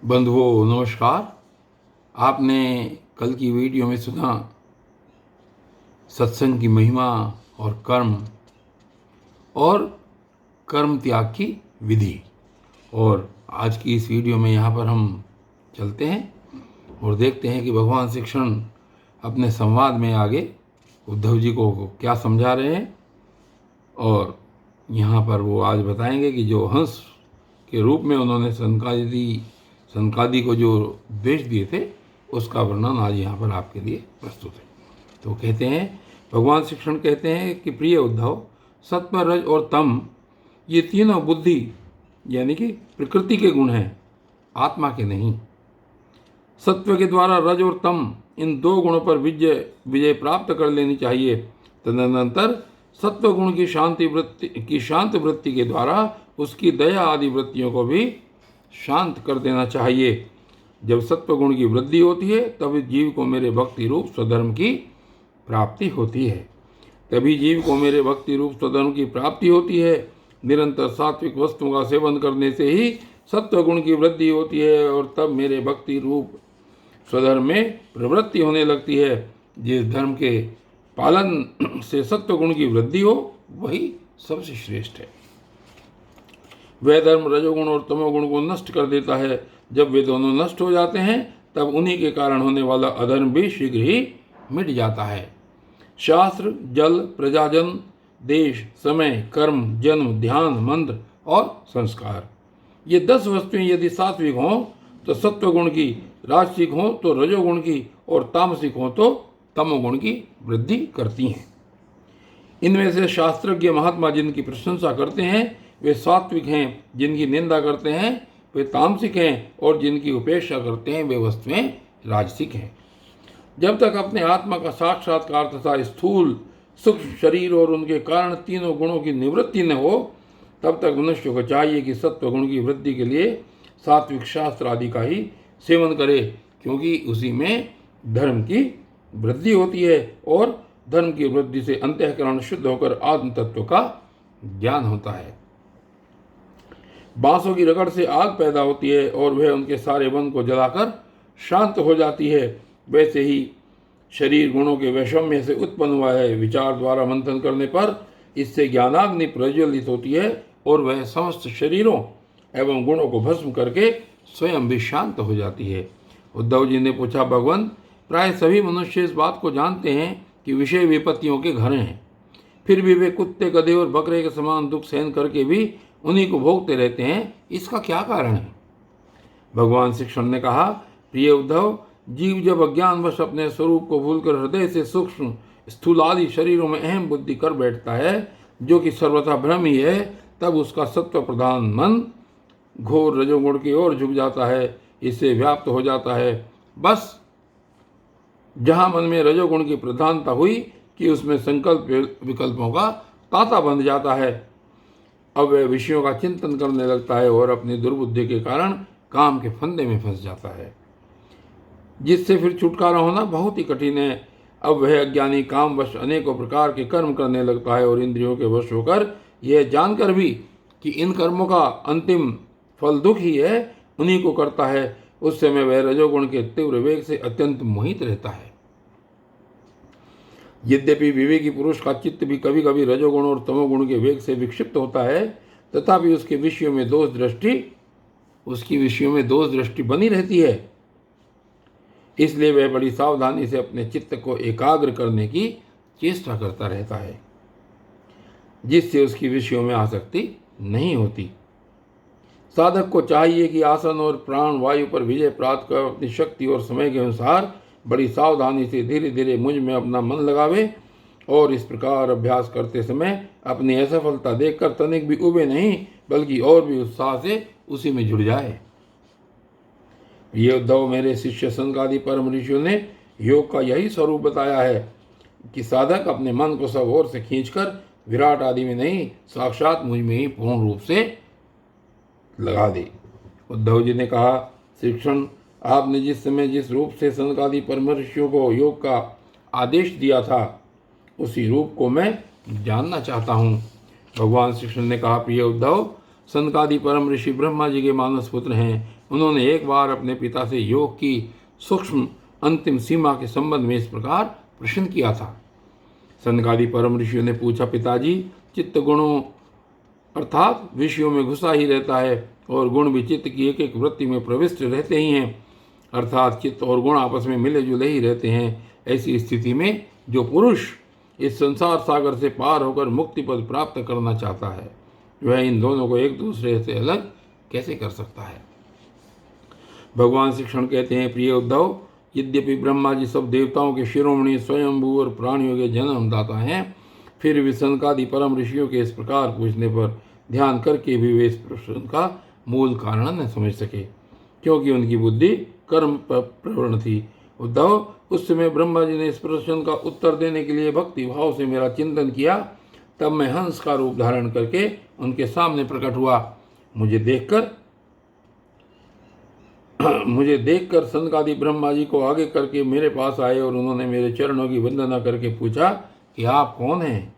बंधुओं नमस्कार। आपने कल की वीडियो में सुना सत्संग की महिमा और कर्म त्याग की विधि। और आज की इस वीडियो में यहाँ पर हम चलते हैं और देखते हैं कि भगवान श्री कृष्ण अपने संवाद में आगे उद्धव जी को क्या समझा रहे हैं। और यहाँ पर वो आज बताएंगे कि जो हंस के रूप में उन्होंने सनकादि को जो द्वेष दिए थे उसका वर्णन आज यहाँ पर आपके लिए प्रस्तुत है। तो कहते हैं, भगवान श्री कृष्ण कहते हैं कि प्रिय उद्धव, सत्व रज और तम ये तीनों बुद्धि यानी कि प्रकृति के गुण हैं, आत्मा के नहीं। सत्व के द्वारा रज और तम इन दो गुणों पर विजय प्राप्त कर लेनी चाहिए। तदनंतर सत्व गुण की शांत वृत्ति के द्वारा उसकी दया आदि वृत्तियों को भी शांत कर देना चाहिए। जब सत्व गुण की वृद्धि होती है तभी जीव को मेरे भक्ति रूप स्वधर्म की प्राप्ति होती है। निरंतर सात्विक वस्तुओं का सेवन करने से ही सत्व गुण की वृद्धि होती है और तब मेरे भक्ति रूप स्वधर्म में प्रवृत्ति होने लगती है। जिस धर्म के पालन से सत्व गुण की वृद्धि हो वही सबसे श्रेष्ठ है। वह धर्म रजोगुण और तमोगुण को नष्ट कर देता है। जब वे दोनों नष्ट हो जाते हैं तब उन्हीं के कारण होने वाला अधर्म भी शीघ्र ही मिट जाता है। शास्त्र, जल, प्रजाजन, देश, समय, कर्म, जन्म, ध्यान, मंत्र और संस्कार, ये 10 वस्तुएं यदि सात्विक हों तो सत्वगुण की, राजसिक हों तो रजोगुण की और तामसिक हों तो तमोगुण की वृद्धि करती हैं। इनमें से शास्त्रज्ञ महात्मा जिनकी प्रशंसा करते हैं वे सात्विक हैं, जिनकी निंदा करते हैं वे तामसिक हैं और जिनकी उपेक्षा करते हैं वे वस्तुएं राजसिक हैं। जब तक अपने आत्मा का साक्षात्कार तथा स्थूल सूक्ष्म शरीर और उनके कारण तीनों गुणों की निवृत्ति न हो तब तक मनुष्य को चाहिए कि सत्व गुण की वृद्धि के लिए सात्विक शास्त्र आदि का ही सेवन करे, क्योंकि उसी में धर्म की वृद्धि होती है और धर्म की वृद्धि से अंतःकरण शुद्ध होकर आत्म तत्व का ज्ञान होता है। बांसों की रगड़ से आग पैदा होती है और वह उनके सारे वन को जलाकर शांत हो जाती है। वैसे ही शरीर गुणों के वैषम्य से उत्पन्न हुआ है। विचार द्वारा मंथन करने पर इससे ज्ञानाग्नि प्रज्वलित होती है और वह समस्त शरीरों एवं गुणों को भस्म करके स्वयं भी शांत हो जाती है। उद्धव जी ने पूछा, भगवान, प्राय सभी मनुष्य इस बात को जानते हैं कि विषय विपत्तियों के घर हैं, फिर भी वे कुत्ते, गधे और बकरे के समान दुख सहन करके भी उन्हीं को भोगते रहते हैं। इसका क्या कारण है? भगवान श्री कृष्ण ने कहा, प्रिय उद्धव, जीव जब अज्ञानवश अपने स्वरूप को भूलकर हृदय से सूक्ष्म स्थूल आदि शरीरों में अहम बुद्धि कर बैठता है, जो कि सर्वथा भ्रम ही है, तब उसका सत्व प्रधान मन घोर रजोगुण की ओर झुक जाता है, इससे व्याप्त हो जाता है। बस जहां मन में रजोगुण की प्रधानता हुई कि उसमें संकल्प विकल्पों का तांता बंध जाता है, अब वह विषयों का चिंतन करने लगता है और अपनी दुर्बुद्धि के कारण काम के फंदे में फंस जाता है, जिससे फिर छुटकारा होना बहुत ही कठिन है। अब वह अज्ञानी कामवश अनेकों प्रकार के कर्म करने लगता है और इंद्रियों के वश होकर यह जानकर भी कि इन कर्मों का अंतिम फल दुख ही है, उन्हीं को करता है। उस समय वह रजोगुण के तीव्र वेग से अत्यंत मोहित रहता है। यद्यपि विवेकी पुरुष का चित्त भी कभी कभी रजोगुण और तमोगुण के वेग से विक्षिप्त होता है, तथापि उसके विषयों में दोष दृष्टि बनी रहती है। इसलिए वह बड़ी सावधानी से अपने चित्त को एकाग्र करने की चेष्टा करता रहता है, जिससे उसकी विषयों में आसक्ति नहीं होती। साधक को चाहिए कि आसन और प्राण वायु पर विजय प्राप्त कर अपनी शक्ति और समय के अनुसार बड़ी सावधानी से धीरे धीरे मुझ में अपना मन लगावे और इस प्रकार अभ्यास करते समय अपनी असफलता देखकर तनिक भी उबे नहीं, बल्कि और भी उत्साह से उसी में जुड़ जाए। ये उद्धव, मेरे शिष्य सनकादि परम ऋषियों ने योग का यही स्वरूप बताया है कि साधक अपने मन को सब ओर से खींचकर विराट आदि में नहीं, साक्षात मुझ में ही पूर्ण रूप से लगा दे। उद्धव जी ने कहा, श्री कृष्ण, आपने जिस समय जिस रूप से सनकादि परम ऋषियों को योग का आदेश दिया था उसी रूप को मैं जानना चाहता हूँ। भगवान श्री कृष्ण ने कहा, प्रिय उद्धव, सनकादि परम ऋषि ब्रह्मा जी के मानस पुत्र हैं। उन्होंने एक बार अपने पिता से योग की सूक्ष्म अंतिम सीमा के संबंध में इस प्रकार प्रश्न किया था। सनकादि परम ऋषियों ने पूछा, पिताजी, चित्त गुणों अर्थात विषयों में घुसा ही रहता है और गुण भी चित्त की एक एक वृत्ति में प्रविष्ट रहते ही हैं, अर्थात चित्त और गुण आपस में मिले जुले ही रहते हैं। ऐसी स्थिति में जो पुरुष इस संसार सागर से पार होकर मुक्ति पद प्राप्त करना चाहता है, वह इन दोनों को एक दूसरे से अलग कैसे कर सकता है। भगवान श्री कृष्ण कहते हैं, प्रिय उद्धव, यद्यपि ब्रह्मा जी सब देवताओं के शिरोमणि स्वयंभू और प्राणियों के जन्मदाता हैं, फिर भी सनकादि परम ऋषियों के इस प्रकार पूछने पर ध्यान करके भी वे इस प्रश्न का मूल कारण न समझ सके, क्योंकि उनकी बुद्धि कर्म पर प्रवण थी। उद्धव, उस समय ब्रह्मा जी ने इस प्रश्न का उत्तर देने के लिए भक्ति भाव से मेरा चिंतन किया। तब मैं हंस का रूप धारण करके उनके सामने प्रकट हुआ। मुझे देखकर सनकादि ब्रह्मा जी को आगे करके मेरे पास आए और उन्होंने मेरे चरणों की वंदना करके पूछा कि आप कौन हैं।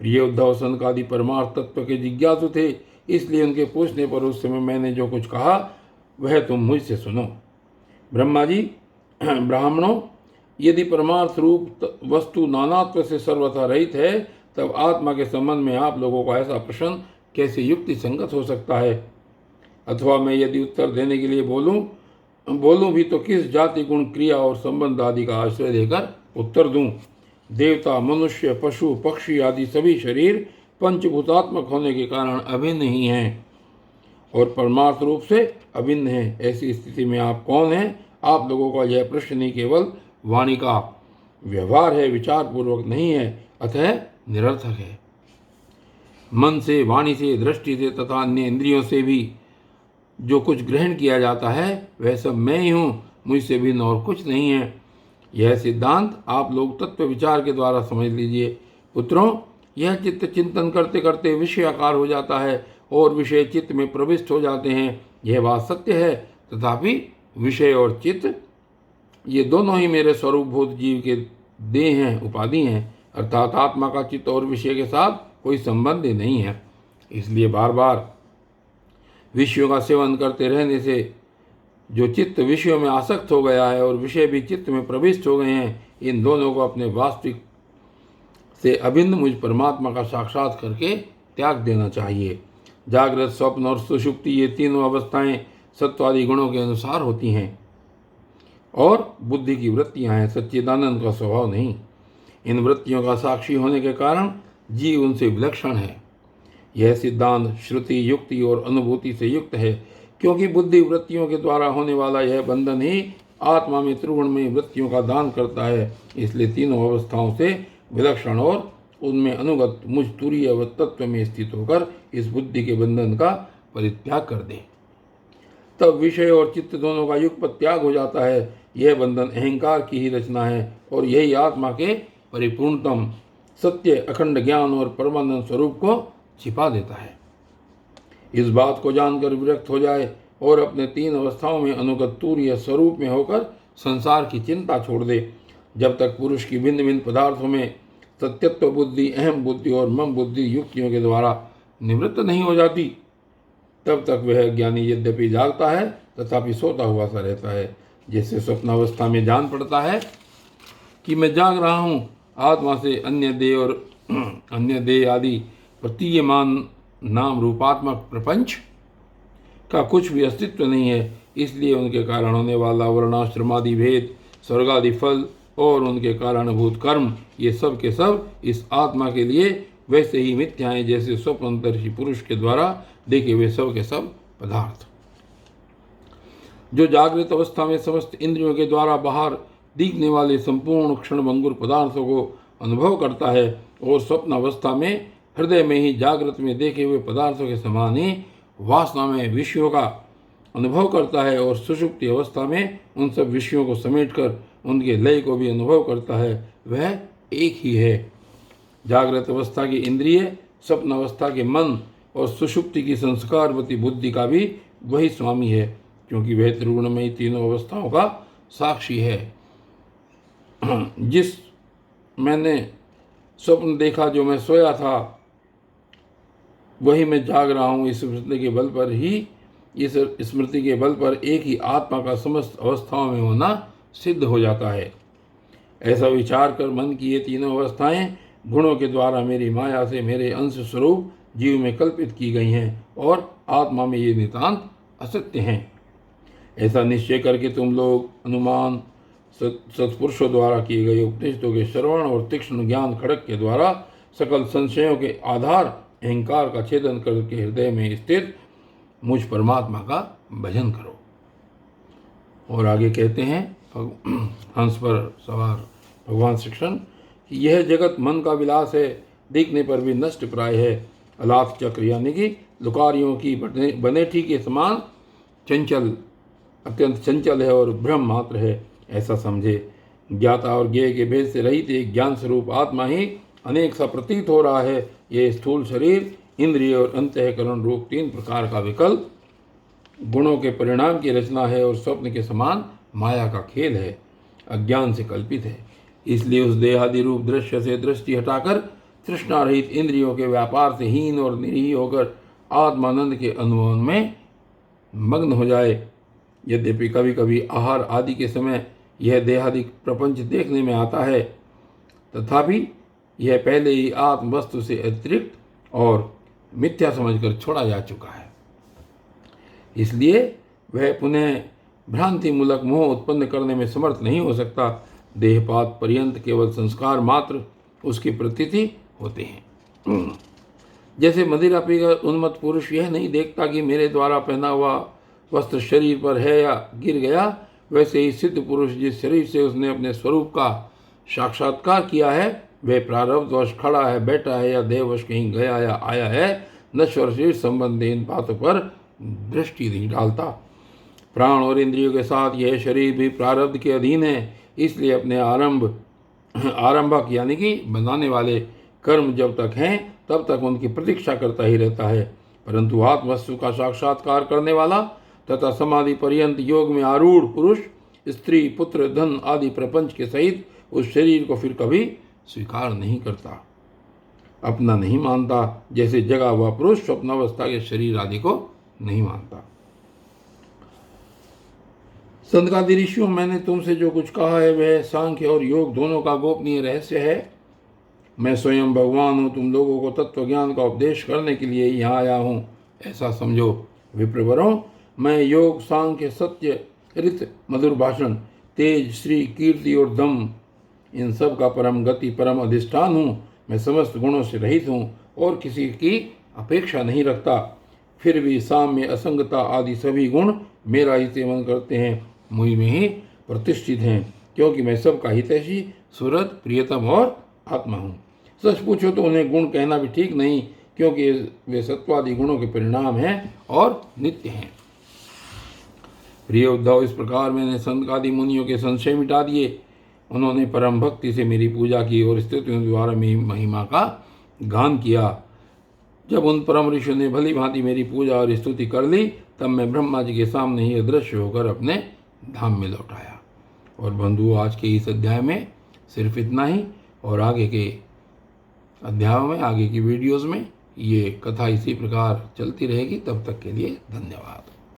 प्रिय उद्धव, सनकादि परमार्थ तत्व के जिज्ञासु थे, इसलिए उनके पूछने पर उस समय मैंने जो कुछ कहा वह तुम मुझसे सुनो। ब्रह्मा जी, ब्राह्मणों, यदि परमार्थ रूप वस्तु नानात्व से सर्वथा रहित है, तब आत्मा के संबंध में आप लोगों का ऐसा प्रश्न कैसे युक्ति संगत हो सकता है। अथवा मैं यदि उत्तर देने के लिए बोलूं भी तो किस जाति गुण क्रिया और संबंध आदि का आश्रय देकर उत्तर दूं। देवता, मनुष्य, पशु, पक्षी आदि सभी शरीर पंचभूतात्मक होने के कारण अभिन्न ही हैं और परमार्थ रूप से अभिन्न हैं। ऐसी स्थिति में आप कौन हैं? आप लोगों का यह प्रश्न नहीं केवल वाणी का व्यवहार है, विचार पूर्वक नहीं है, अतः निरर्थक है। मन से, वाणी से, दृष्टि से तथा अन्य इंद्रियों से भी जो कुछ ग्रहण किया जाता है वह सब मैं ही हूँ, मुझसे भिन्न और कुछ नहीं है। यह सिद्धांत आप लोग तत्व विचार के द्वारा समझ लीजिए। पुत्रों, यह चित्त चिंतन करते करते विषयाकार हो जाता है और विषय चित्त में प्रविष्ट हो जाते हैं। यह बात सत्य है, तथापि विषय और चित्त ये दोनों ही मेरे स्वरूपभूत जीव के देह हैं, उपाधि हैं, अर्थात आत्मा का चित्त और विषय के साथ कोई संबंध नहीं है। इसलिए बार बार विषयों का सेवन करते रहने से जो चित्त विषयों में आसक्त हो गया है और विषय भी चित्त में प्रविष्ट हो गए हैं, इन दोनों को अपने वास्तविक से अभिन्न मुझ परमात्मा का साक्षात करके त्याग देना चाहिए। जागृत, स्वप्न और सुषुप्ति ये तीनों अवस्थाएं सत्वादि गुणों के अनुसार होती हैं और बुद्धि की वृत्तियां हैं, सच्चिदानंद का स्वभाव नहीं। इन वृत्तियों का साक्षी होने के कारण जीव उनसे विलक्षण है। यह सिद्धांत श्रुति, युक्ति और अनुभूति से युक्त है, क्योंकि बुद्धि वृत्तियों के द्वारा होने वाला यह बंधन ही आत्मा में त्रिगुणमयी वृत्तियों का दान करता है। इसलिए तीनों अवस्थाओं से विलक्षण और उनमें अनुगत मुझ तुरीय तत्व में स्थित होकर इस बुद्धि के बंधन का परित्याग कर दे। तब विषय और चित्त दोनों का युगपत त्याग हो जाता है। यह बंधन अहंकार की ही रचना है और यही आत्मा के परिपूर्णतम सत्य, अखंड ज्ञान और परमानंद स्वरूप को छिपा देता है। इस बात को जानकर विरक्त हो जाए और अपने तीन अवस्थाओं में अनुगत तुरीय स्वरूप में होकर संसार की चिंता छोड़ दे। जब तक पुरुष की भिन्न भिन्न पदार्थों में सत्यत्व बुद्धि, अहम बुद्धि और मम बुद्धि युक्तियों के द्वारा निवृत्त नहीं हो जाती, तब तक वह ज्ञानी यद्यपि जागता है तथापि सोता हुआ सा रहता है। जैसे स्वप्नावस्था में जान पड़ता है कि मैं जाग रहा हूँ, आत्मा से अन्य देह और अन्य देह आदि प्रतीयमान नाम रूपात्मक प्रपंच का कुछ भी अस्तित्व नहीं है। इसलिए उनके कारण होने वाला वर्णाश्रमादि भेद, स्वर्गादि फल और उनके कारणभूत कर्म, ये सब के सब इस आत्मा के लिए वैसे ही मिथ्याएं जैसे स्वप्नदर्शी पुरुष के द्वारा देखे हुए सब के सब पदार्थ। जो जागृत अवस्था में समस्त इंद्रियों के द्वारा बाहर दिखने वाले संपूर्ण क्षणभंगुर पदार्थों को अनुभव करता है और स्वप्न अवस्था में हृदय में ही जागृत में देखे हुए पदार्थों के समान ही वासना में विषयों का अनुभव करता है और सुषुप्ति अवस्था में उन सब विषयों को समेटकर उनके लय को भी अनुभव करता है, वह एक ही है। जागृत अवस्था की इंद्रिय, स्वप्न अवस्था के मन और सुषुप्ति की संस्कारवती बुद्धि का भी वही स्वामी है, क्योंकि वह त्रिगुणमयी तीनों अवस्थाओं का साक्षी है। जिस मैंने स्वप्न देखा, जो मैं सोया था, वही मैं जाग रहा हूँ। इस स्मृति के बल पर एक ही आत्मा का समस्त अवस्थाओं में होना सिद्ध हो जाता है। ऐसा विचार कर मन की ये तीनों अवस्थाएं गुणों के द्वारा मेरी माया से मेरे अंश स्वरूप जीव में कल्पित की गई हैं और आत्मा में ये नितांत असत्य हैं। ऐसा निश्चय करके तुम लोग अनुमान सत्पुरुषों द्वारा किए गए उपनिषदों के श्रवण और तीक्ष्ण ज्ञान खड़क के द्वारा सकल संशयों के आधार अहंकार का छेदन करके हृदय में स्थित मुझ परमात्मा का भजन करो। और आगे कहते हैं हंस पर सवार भगवान श्री कृष्ण कि यह जगत मन का विलास है, देखने पर भी नष्ट प्राय है। अलाथ चक्र यानी कि लुकारियों की बनेठी के समान चंचल, अत्यंत चंचल है और भ्रम मात्र है, ऐसा समझे। ज्ञाता और ज्ञेय के भेद से रहित एक ज्ञान स्वरूप आत्मा ही अनेक सा प्रतीत हो रहा है। ये स्थूल शरीर, इंद्रिय और अंतःकरण रूप तीन प्रकार का विकल्प गुणों के परिणाम की रचना है और स्वप्न के समान माया का खेल है, अज्ञान से कल्पित है। इसलिए उस देहादि रूप दृश्य से दृष्टि हटाकर तृष्णा रहित इंद्रियों के व्यापार से हीन और निरीह होकर आत्मानंद के अनुभव में मग्न हो जाए। यद्यपि कभी कभी आहार आदि के समय यह देहादि प्रपंच देखने में आता है, तथापि यह पहले ही आत्म वस्तु से अतिरिक्त और मिथ्या समझकर छोड़ा जा चुका है। इसलिए वह पुनः भ्रांति मूलक मोह उत्पन्न करने में समर्थ नहीं हो सकता। देहपात पर्यंत केवल संस्कार मात्र उसकी प्रतीति होते हैं। जैसे मदिरा पीकर उन्मत्त पुरुष यह नहीं देखता कि मेरे द्वारा पहना हुआ वस्त्र शरीर पर है या गिर गया, वैसे ही सिद्ध पुरुष जिस शरीर से उसने अपने स्वरूप का साक्षात्कार किया है वह प्रारब्धवश खड़ा है, बैठा है या देहवश कहीं गया या आया है, नश्वर शरीर संबंधी इन बातों पर दृष्टि नहीं डालता। प्राण और इंद्रियों के साथ यह शरीर भी प्रारब्ध के अधीन है, इसलिए अपने आरंभक यानी कि बनाने वाले कर्म जब तक हैं तब तक उनकी प्रतीक्षा करता ही रहता है। परंतु आत्मवस्तु का साक्षात्कार करने वाला तथा समाधि पर्यंत योग में आरूढ़ पुरुष स्त्री, पुत्र, धन आदि प्रपंच के सहित उस शरीर को फिर कभी स्वीकार नहीं करता, अपना नहीं मानता, जैसे जगा हुआ पुरुष स्वप्नावस्था के शरीर आदि को नहीं मानता। संतकादि ऋषियों, मैंने तुमसे जो कुछ कहा है वह सांख्य और योग दोनों का गोपनीय रहस्य है। मैं स्वयं भगवान हूँ, तुम लोगों को तत्व ज्ञान का उपदेश करने के लिए यहाँ आया हूँ, ऐसा समझो। विप्रवरों, मैं योग, सांख्य, सत्य, ऋत, मधुर भाषण, तेज, श्री, कीर्ति और दम इन सब का परम गति, परम अधिष्ठान हूँ। मैं समस्त गुणों से रहित हूँ और किसी की अपेक्षा नहीं रखता। फिर भी साम्य, असंगता आदि सभी गुण मेरा ही सेवन करते हैं, मुझ में ही प्रतिष्ठित हैं, क्योंकि मैं सबका हितैषी, सुहृद, प्रियतम और आत्मा हूँ। सच पूछो तो उन्हें गुण कहना भी ठीक नहीं, क्योंकि वे सत्वादि गुणों के परिणाम हैं और नित्य हैं। प्रिय उद्धव, इस प्रकार मैंने संतकादि मुनियों के संशय मिटा दिए। उन्होंने परम भक्ति से मेरी पूजा की और स्तुतियों द्वारा मेरी महिमा का गान किया। जब उन परम ऋषियों ने भली भांति मेरी पूजा और स्तुति कर ली, तब मैं ब्रह्मा जी के सामने ही अदृश्य होकर अपने धाम में लौट आया। और बंधु, आज के इस अध्याय में सिर्फ इतना ही, और आगे के अध्यायों में, आगे की वीडियोज़ में ये कथा इसी प्रकार चलती रहेगी। तब तक के लिए धन्यवाद।